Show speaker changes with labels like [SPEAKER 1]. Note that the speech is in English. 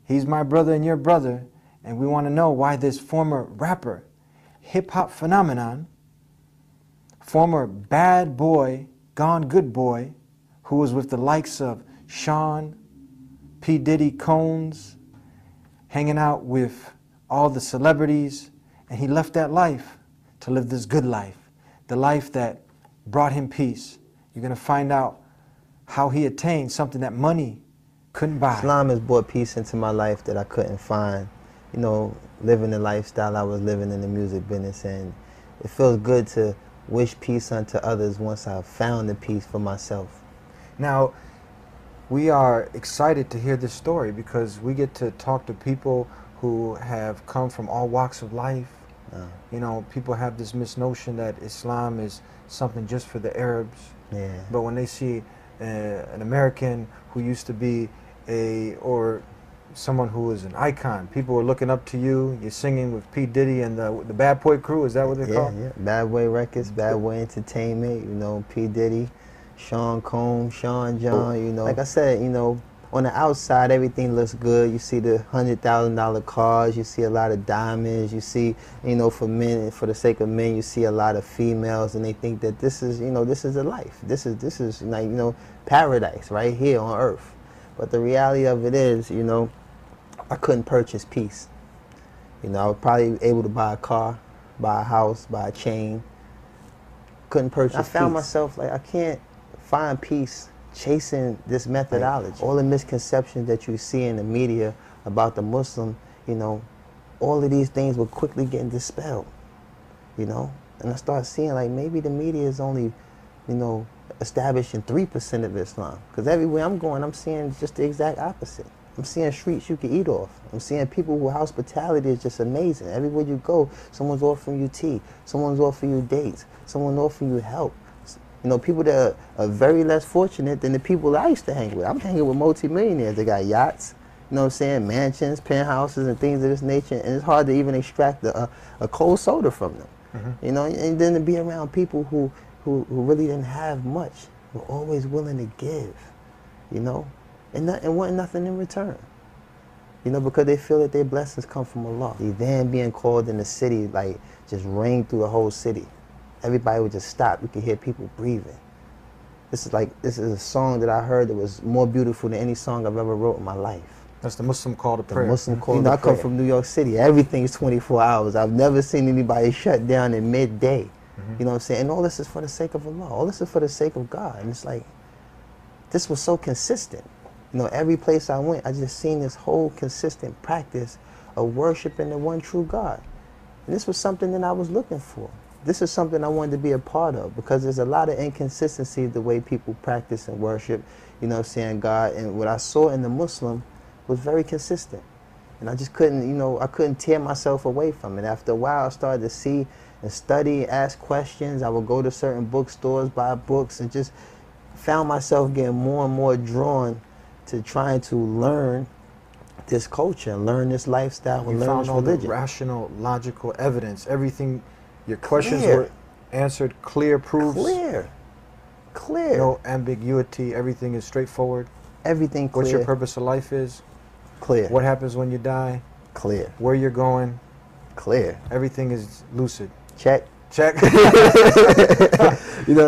[SPEAKER 1] He's my brother and your brother, and we want to know why this former rapper, hip-hop phenomenon, former bad boy, gone good boy, who was with the likes of Sean, P. Diddy, Combs, hanging out with all the celebrities, and he left that life to live this good life, the life that brought him peace. You're going to find out how he attained something that money couldn't buy.
[SPEAKER 2] Islam has brought peace into my life that I couldn't find, you know, living the lifestyle I was living in the music business, and it feels good to wish peace unto others once I've found the peace for myself.
[SPEAKER 1] Now, we are excited to hear this story because we get to talk to people who have come from all walks of life. You know, people have this misnotion that Islam is something just for the Arabs.
[SPEAKER 2] Yeah.
[SPEAKER 1] But when they see an American who used to be or someone who is an icon, people are looking up to you. You're singing with P. Diddy and the Bad Boy Crew. Is that what they're called?
[SPEAKER 2] Yeah, Bad Boy Records, Bad Boy Entertainment. You know, P. Diddy, Sean Combs, Sean John. You know, like I said, you know, on the outside, everything looks good. You see the $100,000 cars. You see a lot of diamonds. You see, you know, for men, for the sake of men, you see a lot of females, and they think that this is, you know, this is a life. This is like, you know, paradise right here on earth. But the reality of it is, you know, I couldn't purchase peace. You know, I was probably able to buy a car, buy a house, buy a chain. Couldn't purchase peace. I found myself like, I can't find peace chasing this methodology. All the misconceptions that you see in the media about the Muslim, you know, all of these things were quickly getting dispelled, you know? And I started seeing like maybe the media is only, you know, establishing 3% of Islam. Because everywhere I'm going, I'm seeing just the exact opposite. I'm seeing streets you can eat off. I'm seeing people whose hospitality is just amazing. Everywhere you go, someone's offering you tea, someone's offering you dates, someone's offering you help. You know, people that are very less fortunate than the people that I used to hang with. I'm hanging with multimillionaires. They got yachts, you know what I'm saying, mansions, penthouses, and things of this nature, and it's hard to even extract a cold soda from them. You know, and then to be around people who really didn't have much, were always willing to give, you know, and want nothing in return. You know, because they feel that their blessings come from Allah. The van being called in the city, like, just rang through the whole city. Everybody would just stop. You could hear people breathing. This is a song that I heard that was more beautiful than any song I've ever wrote in my life.
[SPEAKER 1] That's the Muslim call to prayer.
[SPEAKER 2] The Muslim call to prayer. I come from New York City. Everything's 24 hours. I've never seen anybody shut down in midday. You know what I'm saying? And all this is for the sake of Allah. All this is for the sake of God. And it's like, this was so consistent. You know, every place I went, I just seen this whole consistent practice of worshiping the one true God. And this was something that I was looking for. This is something I wanted to be a part of, because there's a lot of inconsistency the way people practice and worship, you know what I'm saying, God. And what I saw in the Muslim was very consistent. And I just couldn't, you know, I couldn't tear myself away from it. After a while, I started to see and study, ask questions. I would go to certain bookstores, buy books, and just found myself getting more and more drawn to trying to learn this culture, and learn this lifestyle, and learn this religion. You found all the
[SPEAKER 1] rational, logical evidence, everything. Your questions were answered, clear proofs. Clear. No ambiguity. Everything is straightforward.
[SPEAKER 2] Everything clear.
[SPEAKER 1] What your purpose of life is.
[SPEAKER 2] Clear.
[SPEAKER 1] What happens when you die.
[SPEAKER 2] Clear.
[SPEAKER 1] Where you're going.
[SPEAKER 2] Clear.
[SPEAKER 1] Everything is lucid.
[SPEAKER 2] Check.
[SPEAKER 1] Check.
[SPEAKER 2] You know.